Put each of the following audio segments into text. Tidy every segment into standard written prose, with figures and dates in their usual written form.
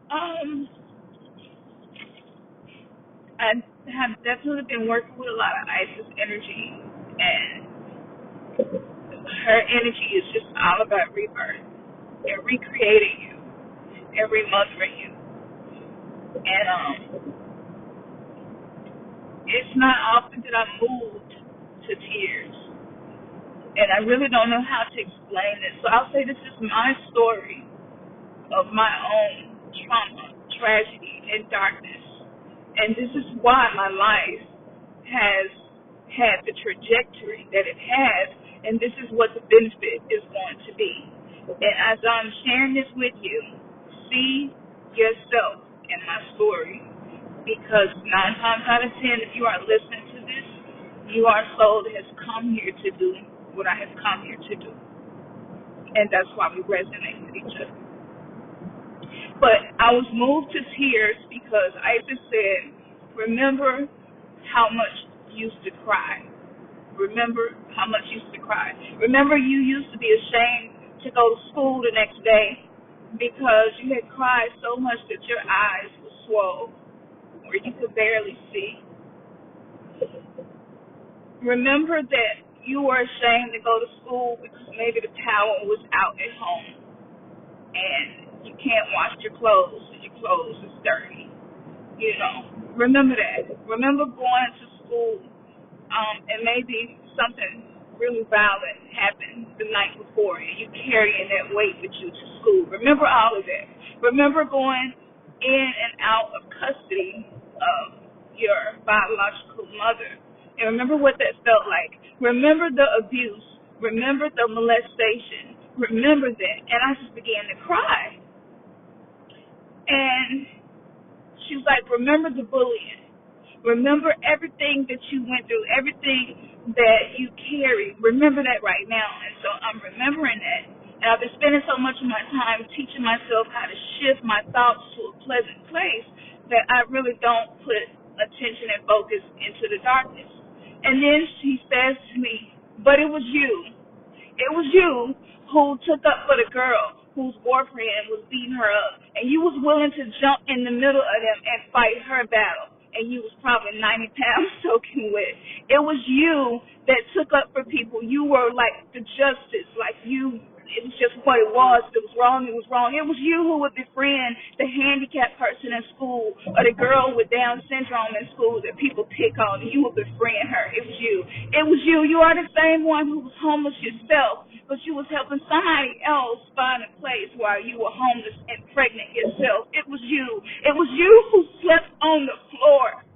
Um, I have definitely been working with a lot of Isis energy, and her energy is just all about rebirth and recreating you and remothering you. And it's not often that I'm moved to tears, and I really don't know how to explain it. So I'll say this is my story of my own trauma, tragedy, and darkness. And this is why my life has had the trajectory that it has, and this is what the benefit is going to be. And as I'm sharing this with you, see yourself in my story, because 9 times out of 10, if you are listening to this, you are a soul that has come here to do what I have come here to do. And that's why we resonate with each other. But I was moved to tears because Isis said, remember how much you used to cry. Remember how much you used to cry. Remember you used to be ashamed to go to school the next day because you had cried so much that your eyes were swollen where you could barely see. Remember that you were ashamed to go to school because maybe the power was out at home and you can't wash your clothes and your clothes is dirty. You know, remember that. Remember going to school and maybe something really violent happened the night before and you carrying that weight with you to school. Remember all of that. Remember going in and out of custody of your biological mother. And remember what that felt like. Remember the abuse. Remember the molestation. Remember that. And I just began to cry. And she was like, remember the bullying. Remember everything that you went through, everything that you carry. Remember that right now. And so I'm remembering that. And I've been spending so much of my time teaching myself how to shift my thoughts to a pleasant place that I really don't put attention and focus into the darkness. And then she says to me, but it was you. It was you who took up for the girl whose boyfriend was beating her up, and you was willing to jump in the middle of them and fight her battle, and you was probably 90 pounds soaking wet. It was you that took up for people. You were like the justice, like you. It was just what it was. If it was wrong, it was wrong. It was you who would befriend the handicapped person in school or the girl with Down syndrome in school that people pick on, and you would befriend her. It was you. It was you. You are the same one who was homeless yourself, but you was helping somebody else find a place while you were homeless and pregnant yourself. It was you. It was you who slept on the floor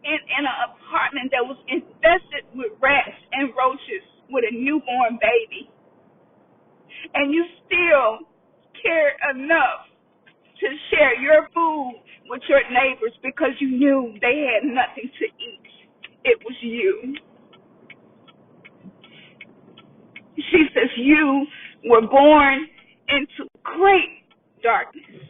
in an apartment that was infested with rats and roaches with a newborn baby. And you still cared enough to share your food with your neighbors because you knew they had nothing to eat. It was you. She says you were born into great darkness.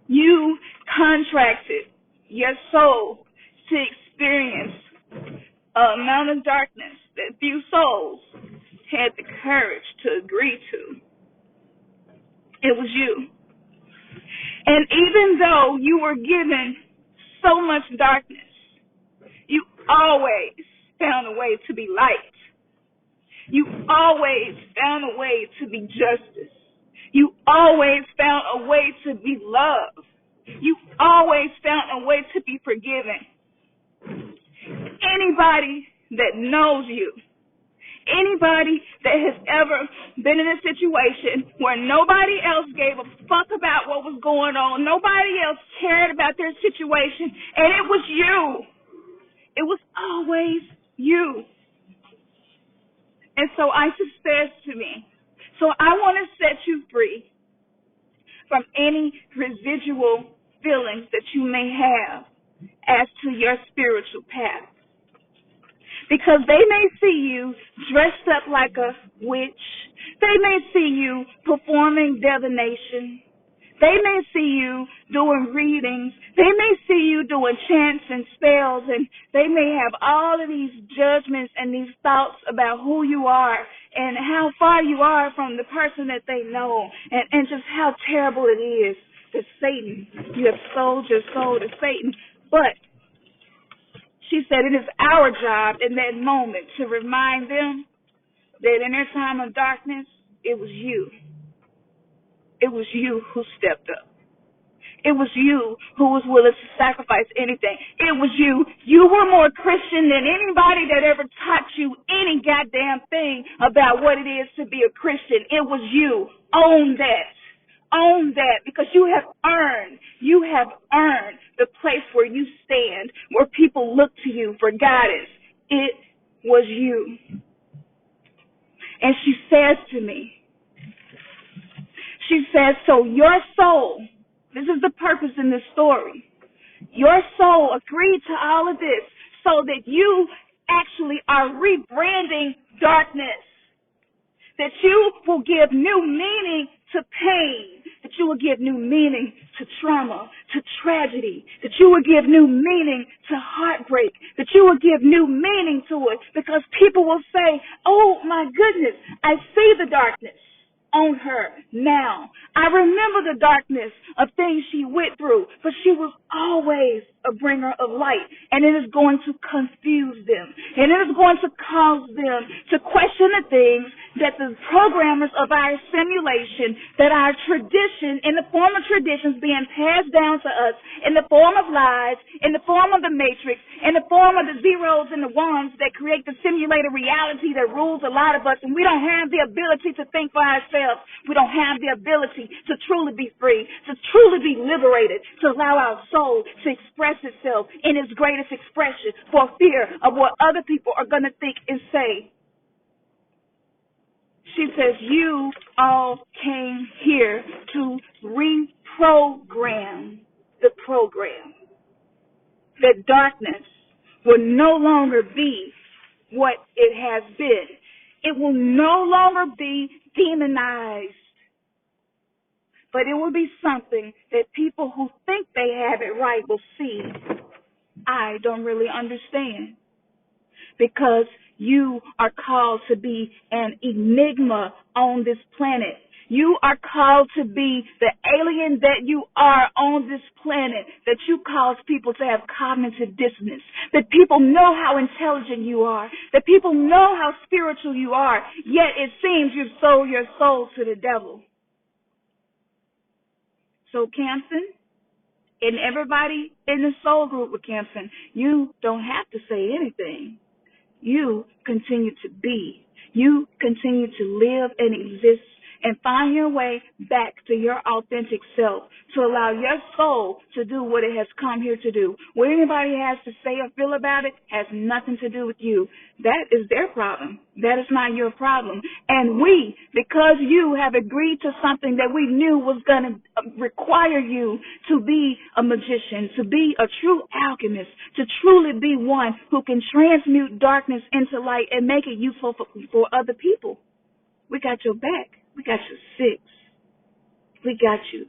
You contracted your soul to experience an amount of darkness that few souls had the courage to agree to. It was you. And even though you were given so much darkness, you always found a way to be light. You always found a way to be justice. You always found a way to be love. You always found a way to be forgiven. Anybody that knows you, anybody that has ever been in a situation where nobody else gave a fuck about what was going on, nobody else cared about their situation, and it was you. It was always you. And so Isis says to me, so I want to set you free from any residual feelings that you may have as to your spiritual path. Because they may see you dressed up like a witch. They may see you performing divination. They may see you doing readings. They may see you doing chants and spells, and they may have all of these judgments and these thoughts about who you are and how far you are from the person that they know, and just how terrible it is that Satan, you have sold your soul to Satan. But she said it is our job in that moment to remind them that in their time of darkness, it was you. It was you who stepped up. It was you who was willing to sacrifice anything. It was you. You were more Christian than anybody that ever taught you any goddamn thing about what it is to be a Christian. It was you. Own that. Own that, because you have earned the place where you stand, where people look to you for guidance. It was you. And she says to me, she says, so your soul, this is the purpose in this story, your soul agreed to all of this so that you actually are rebranding darkness, that you will give new meaning to pain, that you will give new meaning to trauma, to tragedy, that you will give new meaning to heartbreak, that you will give new meaning to it, because people will say, oh my goodness, I see the darkness on her now. I remember the darkness of things she went through, but she was always a bringer of light, and it is going to confuse them, and it is going to cause them to question the things that the programmers of our simulation, that our tradition, in the form of traditions being passed down to us, in the form of lies, in the form of the matrix, in the form of the zeros and the ones that create the simulated reality that rules a lot of us, and we don't have the ability to think for ourselves. We don't have the ability to truly be free, to truly be liberated, to allow our soul to express itself in its greatest expression for fear of what other people are going to think and say. She says, you all came here to reprogram the program. That darkness will no longer be what it has been. It will no longer be demonized, but it will be something that people who think they have it right will see. I don't really understand, because you are called to be an enigma on this planet. You are called to be the alien that you are on this planet, that you cause people to have cognitive dissonance, that people know how intelligent you are, that people know how spiritual you are, yet it seems you've sold your soul to the devil. So, Campson, and everybody in the soul group with Campson, you don't have to say anything. You continue to be. You continue to live and exist and find your way back to your authentic self, to allow your soul to do what it has come here to do. What anybody has to say or feel about it has nothing to do with you. That is their problem. That is not your problem. And we, because you have agreed to something that we knew was going to require you to be a magician, to be a true alchemist, to truly be one who can transmute darkness into light and make it useful for other people. We got your back. We got your six. We got you.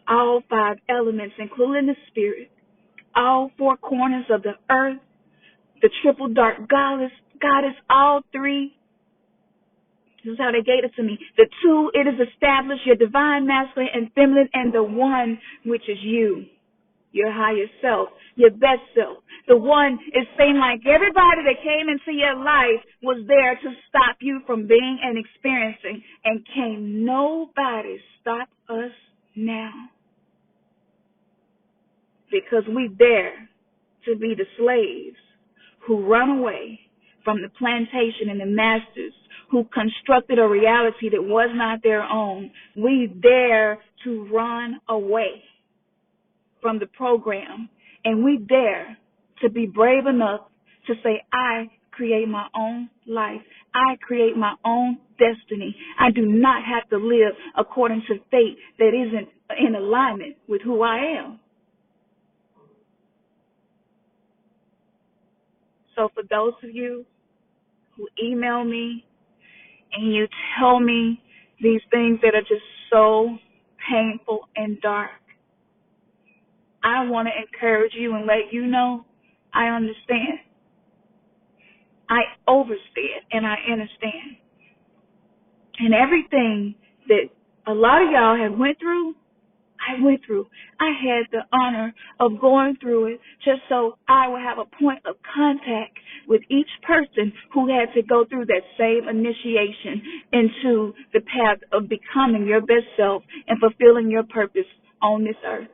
All 5 elements, including the spirit, all 4 corners of the earth, the triple dark goddess, all 3. This is how they gave it to me. The 2, it is established, your divine masculine and feminine, and the 1, which is you, your higher self, your best self. The 1 is saying, like, everybody that came into your life was there to stop you from being and experiencing, and can nobody stop us now, because we dare to be the slaves who run away from the plantation and the masters who constructed a reality that was not their own. We dare to run away from the program, and we dare to be brave enough to say, I create my own life. I create my own destiny. I do not have to live according to fate that isn't in alignment with who I am. So for those of you who email me and you tell me these things that are just so painful and dark. I want to encourage you and let you know I understand. I overstand and I understand. And everything that a lot of y'all have went through, I went through. I had the honor of going through it just so I would have a point of contact with each person who had to go through that same initiation into the path of becoming your best self and fulfilling your purpose on this earth.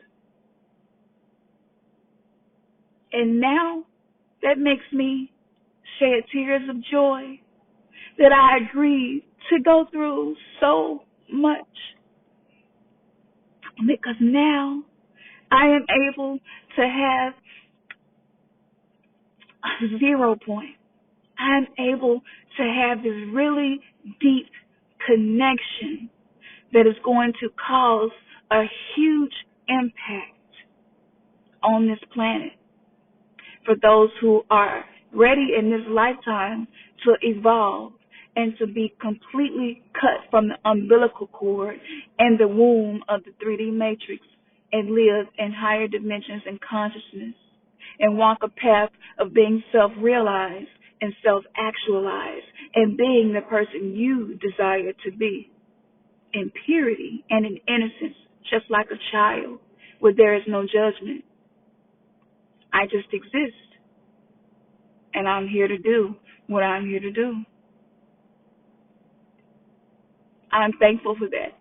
And now that makes me shed tears of joy that I agreed to go through so much. Because now I am able to have a 0 point. I am able to have this really deep connection that is going to cause a huge impact on this planet for those who are ready in this lifetime to evolve and to be completely cut from the umbilical cord and the womb of the 3D matrix and live in higher dimensions and consciousness and walk a path of being self-realized and self-actualized and being the person you desire to be in purity and in innocence, just like a child where there is no judgment. I just exist, and I'm here to do what I'm here to do. I'm thankful for that.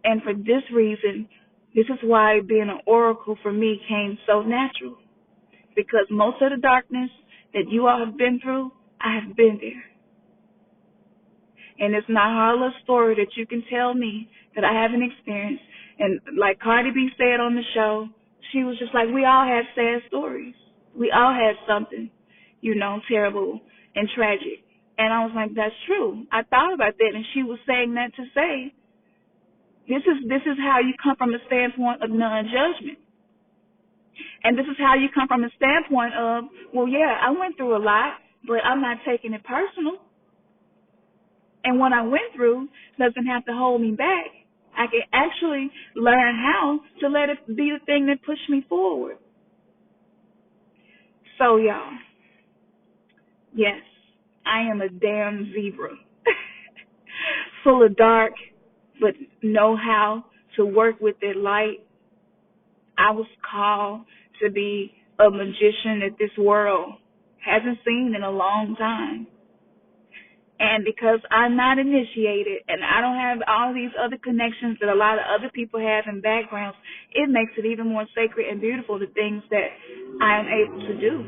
And for this reason, this is why being an oracle for me came so natural. Because most of the darkness that you all have been through, I have been there. And it's not a hollow story that you can tell me that I haven't experienced. And like Cardi B said on the show, she was just like, we all have sad stories. We all had something, terrible and tragic. And I was like, that's true. I thought about that, and she was saying that to say, this is how you come from a standpoint of non-judgment. And this is how you come from a standpoint of, well, yeah, I went through a lot, but I'm not taking it personal. And what I went through doesn't have to hold me back. I can actually learn how to let it be the thing that pushed me forward. So, y'all, yes, I am a damn zebra, full of dark, but know how to work with that light. I was called to be a magician that this world hasn't seen in a long time. And because I'm not initiated and I don't have all these other connections that a lot of other people have in backgrounds, it makes it even more sacred and beautiful, the things that I am able to do.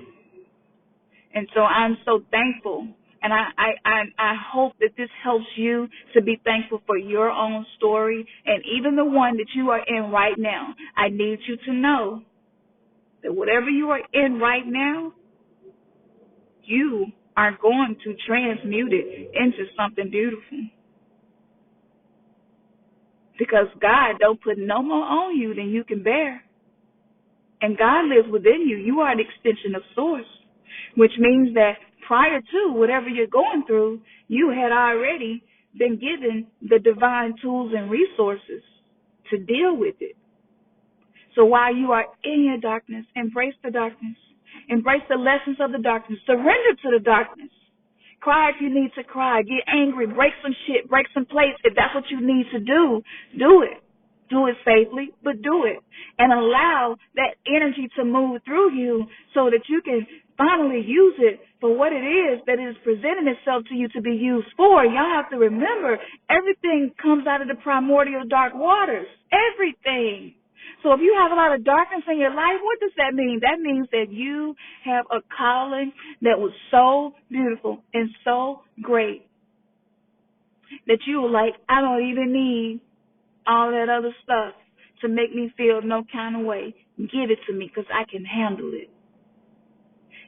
And so I'm so thankful. And I hope that this helps you to be thankful for your own story and even the one that you are in right now. I need you to know that whatever you are in right now, you are going to transmute it into something beautiful. Because God don't put no more on you than you can bear. And God lives within you. You are an extension of Source, which means that prior to whatever you're going through, you had already been given the divine tools and resources to deal with it. So while you are in your darkness, embrace the darkness. Embrace the lessons of the darkness. Surrender to the darkness. Cry if you need to cry. Get angry. Break some shit. Break some plates. If that's what you need to do, do it. Do it safely, but do it. And allow that energy to move through you so that you can finally use it for what it is that is presenting itself to you to be used for. Y'all have to remember, everything comes out of the primordial dark waters. Everything. So if you have a lot of darkness in your life, what does that mean? That means that you have a calling that was so beautiful and so great that you were like, I don't even need all that other stuff to make me feel no kind of way. Give it to me because I can handle it.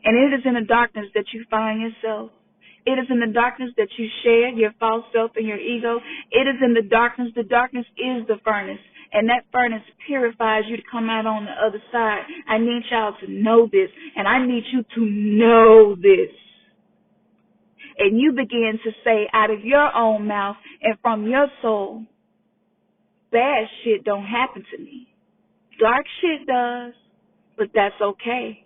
And it is in the darkness that you find yourself. It is in the darkness that you share your false self and your ego. It is in the darkness. The darkness is the furnace. And that furnace purifies you to come out on the other side. I need y'all to know this. And I need you to know this. And you begin to say out of your own mouth and from your soul bad shit don't happen to me. Dark shit does, but that's okay,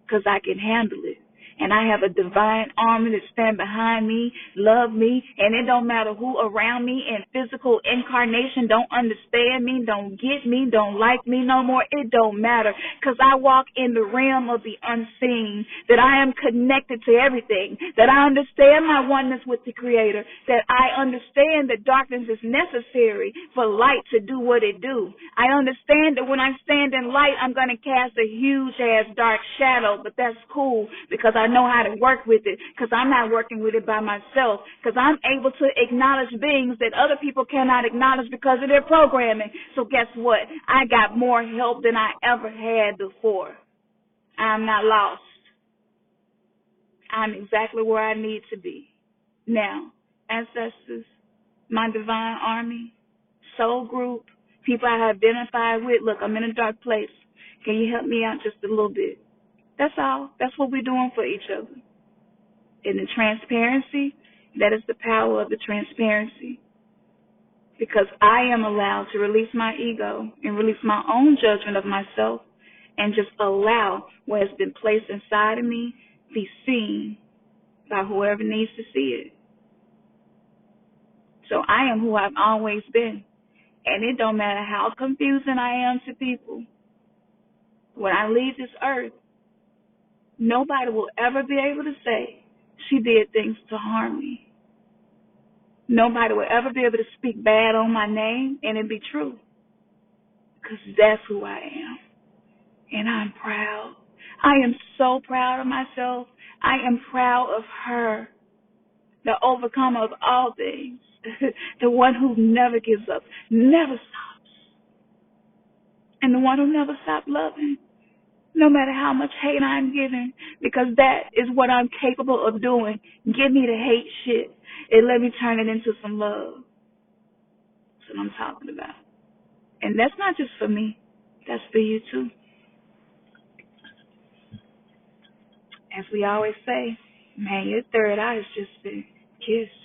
'cause I can handle it. And I have a divine army that stand behind me, love me, and it don't matter who around me in physical incarnation don't understand me, don't get me, don't like me no more. It don't matter, 'cause I walk in the realm of the unseen, that I am connected to everything, that I understand my oneness with the Creator, that I understand that darkness is necessary for light to do what it do. I understand that when I stand in light, I'm going to cast a huge-ass dark shadow, but that's cool, because I know how to work with it, because I'm not working with it by myself, because I'm able to acknowledge beings that other people cannot acknowledge because of their programming. So guess what? I got more help than I ever had before. I'm not lost. I'm exactly where I need to be. Now, ancestors, my divine army, soul group, people I identify with, look, I'm in a dark place. Can you help me out just a little bit? That's all. That's what we're doing for each other. And the transparency, that is the power of the transparency. Because I am allowed to release my ego and release my own judgment of myself and just allow what has been placed inside of me be seen by whoever needs to see it. So I am who I've always been. And it don't matter how confusing I am to people. When I leave this earth, nobody will ever be able to say she did things to harm me. Nobody will ever be able to speak bad on my name and it be true. Because that's who I am. And I'm proud. I am so proud of myself. I am proud of her, the overcomer of all things, the one who never gives up, never stops, and the one who never stopped loving. No matter how much hate I'm giving, because that is what I'm capable of doing. Give me the hate shit and let me turn it into some love. That's what I'm talking about. And that's not just for me. That's for you too. As we always say, man, your third eye has just been kissed.